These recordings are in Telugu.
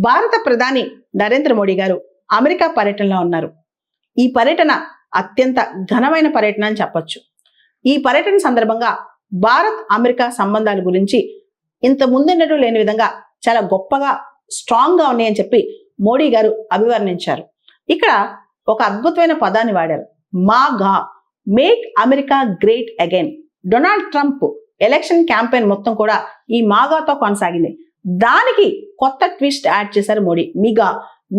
భారత ప్రధాని నరేంద్ర మోడీ గారు అమెరికా పర్యటనలో ఉన్నారు. ఈ పర్యటన అత్యంత ఘనమైన పర్యటన అని చెప్పొచ్చు. ఈ పర్యటన సందర్భంగా భారత్ అమెరికా సంబంధాల గురించి ఇంత ముందున్నట్టు లేని విధంగా చాలా గొప్పగా స్ట్రాంగ్ గా ఉన్నాయని చెప్పి మోడీ గారు అభివర్ణించారు. ఇక్కడ ఒక అద్భుతమైన పదాన్ని వాడారు, MAGA, make America great again. Donald Trump election campaign మొత్తం కూడా ఈ మాగాతో కొనసాగింది. దానికి కొత్త ట్విస్ట్ యాడ్ చేశారు Modi. MIGA,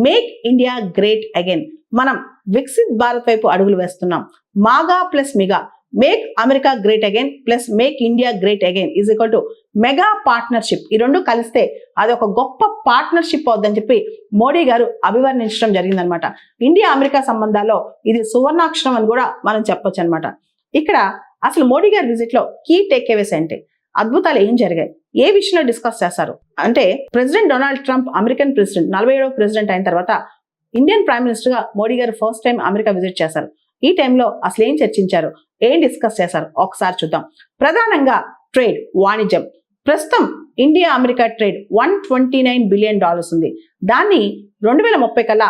make India great again. మనం వికసిత్ భారత్ వైపు అడుగులు వేస్తున్నాం. MAGA plus MIGA, make America great again plus make India great again is equal to mega partnership. ఈ రెండు కలిస్తే అది ఒక గొప్ప పార్ట్నర్షిప్ అవుద్దని చెప్పి మోడీ గారు అభివర్ణించడం జరిగిందనమాట. ఇండియా అమెరికా సంబంధాల్లో ఇది సువర్ణాక్షరం అని కూడా మనం చెప్పొచ్చు అనమాట. ఇక్కడ అసలు మోడీ గారి విజిట్ లో కీ టేక్ అవేస్ అంటే అద్భుతాలు ఏం జరిగాయి, ఏ విషయంలో డిస్కస్ చేశారు అంటే, president Donald Trump American president 47వ ప్రెసిడెంట్ అయిన తర్వాత ఇండియన్ ప్రైమ్ మినిస్టర్ గా మోడీ గారు ఫస్ట్ టైం అమెరికా విజిట్ చేశారు. ఈ టైంలో అసలు ఏం చర్చించారు, ఏం డిస్కస్ చేశారు ఒకసారి చూద్దాం. ప్రధానంగా ట్రేడ్, వాణిజ్యం. ప్రస్తుతం ఇండియా అమెరికా ట్రేడ్ $129 బిలియన్ ఉంది. దాన్ని 2030 కల్లా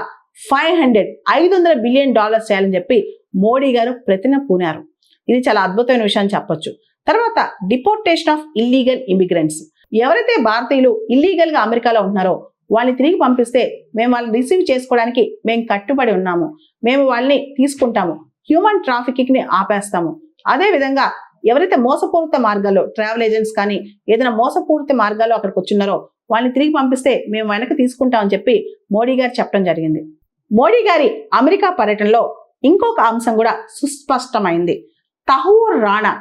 500 బిలియన్ చేయాలని చెప్పి మోడీ గారు ప్రతిన పూనారు. ఇది చాలా అద్భుతమైన విషయం చెప్పొచ్చు. తర్వాత డిపోర్టేషన్ ఆఫ్ ఇల్లీగల్ ఇమిగ్రెంట్స్. ఎవరైతే భారతీయులు ఇల్లీగల్ గా అమెరికాలో ఉంటున్నారో వాళ్ళని తిరిగి పంపిస్తే మేము వాళ్ళని రిసీవ్ చేసుకోవడానికి మేము కట్టుబడి ఉన్నాము, మేము వాళ్ళని తీసుకుంటాము, హ్యూమన్ ట్రాఫికింగ్ ని ఆపేస్తాము. అదే విధంగా ఎవరైతే మోసపూరిత మార్గాల్లో ట్రావెల్ ఏజెంట్స్ కానీ ఏదైనా మోసపూరిత మార్గాల్లో అక్కడికి వచ్చిన్నారో వాళ్ళని తిరిగి పంపిస్తే మేము వెనక్కి తీసుకుంటామని చెప్పి మోడీ గారు చెప్పడం జరిగింది. మోడీ గారి అమెరికా పర్యటనలో ఇంకొక అంశం కూడా సుస్పష్టమైంది. తహూర్ రాణా,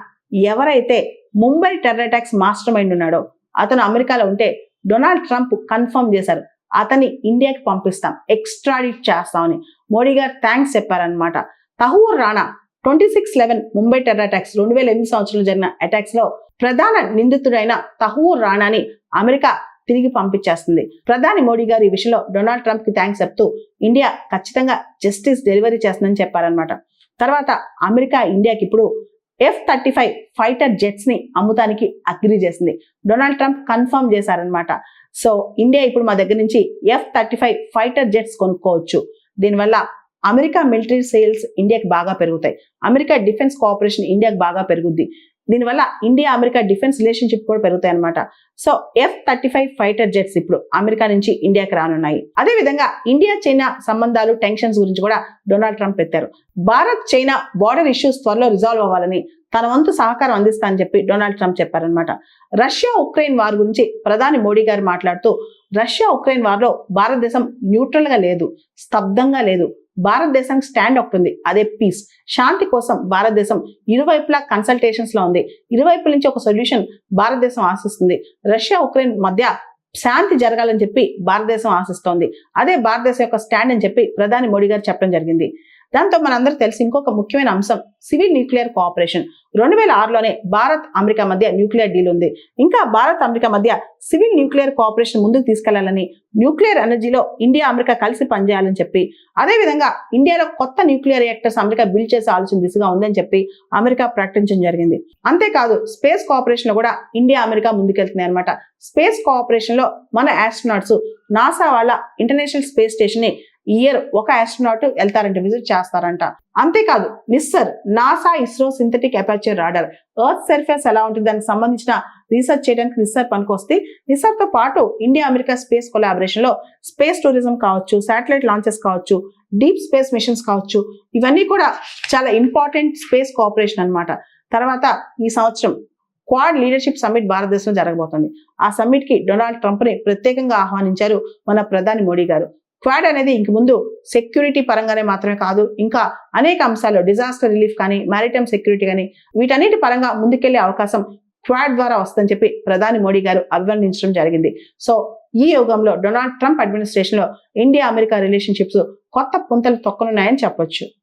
ఎవరైతే Mumbai terror attacks master mind ఉన్నాడో అతను అమెరికాలో ఉంటే డొనాల్డ్ ట్రంప్ కన్ఫర్మ్ చేశారు, అతన్ని ఇండియాకి పంపిస్తాం, ఎక్స్ట్రాడిట్ చేస్తామని మోడీ గారు థ్యాంక్స్ చెప్పారనమాట. తహూర్ రాణా 26/11 ముంబై టెర్రర్ అటాక్స్ 2008 సంవత్సరంలో జరిగిన అటాక్స్ లో ప్రధాన నిందితుడైన తహూర్ రాణాని అమెరికా తిరిగి పంపించేస్తుంది. ప్రధాని మోడీ గారు ఈ విషయంలో డొనాల్డ్ ట్రంప్ కి థ్యాంక్స్ చెప్తూ ఇండియా ఖచ్చితంగా జస్టిస్ డెలివరీ చేస్తుందని చెప్పారనమాట. తర్వాత అమెరికా ఇండియాకి ఇప్పుడు F-35 ఫైటర్ జెట్స్ ని అమ్ముతానికి అగ్రీ చేసింది. డొనాల్డ్ ట్రంప్ కన్ఫర్మ్ చేశారనమాట. సో ఇండియా ఇప్పుడు మా దగ్గర నుంచి F-35 ఫైటర్ జెట్స్ కొనుక్కోవచ్చు. దీనివల్ల అమెరికా మిలిటరీ సేల్స్ ఇండియాకి బాగా పెరుగుతాయి. అమెరికా డిఫెన్స్ కోఆపరేషన్ ఇండియాకి బాగా పెరుగుద్ది. దీనివల్ల ఇండియా అమెరికా డిఫెన్స్ రిలేషన్షిప్ కూడా పెరుగుతాయి అనమాట. సో F-35 ఫైటర్ జెట్స్ ఇప్పుడు అమెరికా నుంచి ఇండియాకి రానున్నాయి. అదే విధంగా ఇండియా చైనా సంబంధాలు టెన్షన్స్ గురించి కూడా డొనాల్డ్ ట్రంప్ ఎత్తారు. భారత్ చైనా బార్డర్ ఇష్యూస్ త్వరలో రిజాల్వ్ అవ్వాలని తన వంతు సహకారం అందిస్తానని చెప్పి డొనాల్డ్ ట్రంప్ చెప్పారనమాట. రష్యా ఉక్రెయిన్ వార్ గురించి ప్రధాని మోడీ గారు మాట్లాడుతూ, రష్యా ఉక్రెయిన్ వార్ లో భారతదేశం న్యూట్రల్ గా లేదు, స్తబ్దంగా లేదు. భారతదేశానికి స్టాండ్ ఒకటి ఉంది, అదే పీస్, శాంతి కోసం భారతదేశం ఇరువైపులా కన్సల్టేషన్స్ లో ఉంది. ఇరువైపుల నుంచి ఒక సొల్యూషన్ భారతదేశం ఆశిస్తుంది. రష్యా ఉక్రెయిన్ మధ్య శాంతి జరగాలని చెప్పి భారతదేశం ఆశిస్తోంది. అదే భారతదేశం యొక్క స్టాండ్ అని చెప్పి ప్రధాని మోడీ గారు చెప్పడం జరిగింది. దాంతో మనందరూ తెలిసి ఇంకొక ముఖ్యమైన అంశం సివిల్ న్యూక్లియర్ కోఆపరేషన్. 2006లోనే భారత్ అమెరికా మధ్య న్యూక్లియర్ డీల్ ఉంది. ఇంకా భారత్ అమెరికా మధ్య సివిల్ న్యూక్లియర్ కోఆపరేషన్ ముందుకు తీసుకెళ్లాలని, న్యూక్లియర్ ఎనర్జీలో ఇండియా అమెరికా కలిసి పనిచేయాలని చెప్పి, అదే విధంగా ఇండియాలో కొత్త న్యూక్లియర్ రియాక్టర్స్ అమెరికా బిల్డ్ చేసే ఆలోచన దిశగా ఉందని చెప్పి అమెరికా ప్రకటించడం జరిగింది. అంతేకాదు స్పేస్ కోఆపరేషన్ లో కూడా ఇండియా అమెరికా ముందుకెళ్తున్నాయి అనమాట. స్పేస్ కోఆపరేషన్ లో మన ఆస్ట్రోనాట్స్ నాసా వాళ్ళ ఇంటర్నేషనల్ స్పేస్ స్టేషన్ ని ఇయర్ ఒక ఆస్ట్రోనాట్ వెళ్తారంట, విజిట్ చేస్తారంట. అంతేకాదు Nissar, NASA ISRO synthetic aperture radar, earth surface ఎలా ఉంటుంది దానికి సంబంధించిన రీసెర్చ్ చేయడానికి నిస్సర్ పనికొస్తే, నిస్సర్ తో పాటు ఇండియా అమెరికా స్పేస్ కొలాబరేషన్ లో స్పేస్ టూరిజం కావచ్చు, శాటిలైట్ లాంచెస్ కావచ్చు, డీప్ స్పేస్ మిషన్స్ కావచ్చు, ఇవన్నీ కూడా చాలా ఇంపార్టెంట్ స్పేస్ కోఆపరేషన్ అనమాట. తర్వాత ఈ సంవత్సరం క్వాడ్ లీడర్షిప్ సమ్మిట్ భారతదేశంలో జరగబోతుంది. ఆ సమ్మిట్ కి డొనాల్డ్ ట్రంప్ ని ప్రత్యేకంగా ఆహ్వానించారు మన ప్రధాని మోడీ గారు. క్వాడ్ అనేది ఇంక ముందు సెక్యూరిటీ పరంగానే మాత్రమే కాదు, ఇంకా అనేక అంశాల్లో డిజాస్టర్ రిలీఫ్ కానీ, మారిటైమ్ సెక్యూరిటీ కానీ, వీటన్నిటి పరంగా ముందుకెళ్లే అవకాశం క్వాడ్ ద్వారా వస్తుందని చెప్పి ప్రధాని మోడీ గారు అభివర్ణించడం జరిగింది. సో ఈ యుగంలో డొనాల్డ్ ట్రంప్ అడ్మినిస్ట్రేషన్ లో ఇండియా అమెరికా రిలేషన్షిప్స్ కొత్త పుంతలు తొక్కనున్నాయని చెప్పొచ్చు.